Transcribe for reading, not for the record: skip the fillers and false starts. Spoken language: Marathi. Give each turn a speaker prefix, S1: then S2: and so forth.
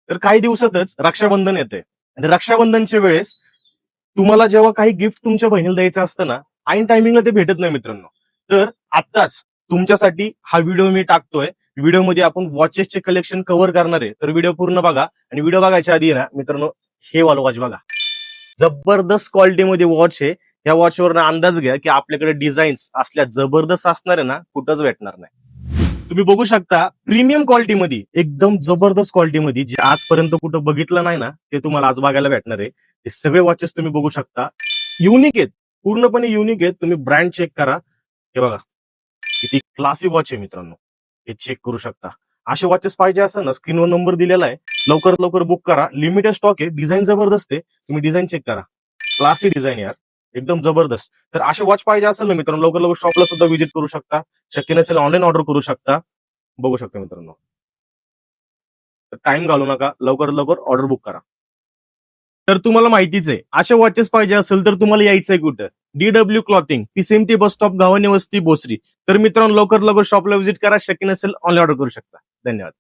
S1: तर काही दिवसातच रक्षाबंधन येते आणि रक्षाबंधनच्या वेळेस तुम्हाला जेव्हा काही गिफ्ट तुमच्या बहिणीला द्यायचं असतं ना, ऐन टायमिंगला ते भेटत नाही मित्रांनो. तर आत्ताच तुमच्यासाठी हा व्हिडिओ मी टाकतोय. व्हिडिओमध्ये आपण वॉचेसचे कलेक्शन कव्हर करणार आहे. तर व्हिडिओ पूर्ण बघा आणि व्हिडिओ बघायच्या आधी ना मित्रांनो, हे वाला वॉच बघा. जबरदस्त क्वालिटीमध्ये वॉच आहे. या वॉचवर अंदाज घ्या की आपल्याकडे डिझाईन्स असल्या जबरदस्त असणार आहे ना, कुठंच भेटणार नाही. तुम्ही बघू शकता प्रीमियम क्वालिटीमध्ये, एकदम जबरदस्त क्वालिटीमध्ये, जे आजपर्यंत कुठं बघितलं नाही ना, ते तुम्हाला आज बघायला भेटणार आहे. हे सगळे वॉचेस तुम्ही बघू शकता, युनिक आहेत, पूर्णपणे युनिक आहेत. तुम्ही ब्रँड चेक करा. हे बघा किती क्लासी वॉच आहे मित्रांनो, हे चेक करू शकता. असे वॉचेस पाहिजे असेल ना, स्क्रीनवर नंबर दिलेला आहे, लवकरात लवकर बुक करा. लिमिटेड स्टॉक आहे. डिझाईन जबरदस्त आहे. तुम्ही डिझाईन चेक करा, क्लासी डिझाईन यार, एकदम जबरदस्त. तर असे वॉच पाहिजे असेल ना मित्रांनो, लवकर लवकर शॉपला सुद्धा व्हिजिट करू शकता. शक्य नसेल ऑनलाईन ऑर्डर करू शकता. बघू शकता मित्रांनो. टाइम घालू नका, लवकरात लवकर ऑर्डर बुक करा. तर तुम्हाला माहितीच आहे, अशा वॉचेस पाहिजे असेल तर तुम्हाला यायचंय कुठं? DW clothing, PCMT bus stop, Gavhane Vasti, Bhosari. तर मित्रांनो लवकर लवकर शॉपला व्हिजिट करा. शक्य नसेल ऑनलाईन ऑर्डर करू शकता. धन्यवाद.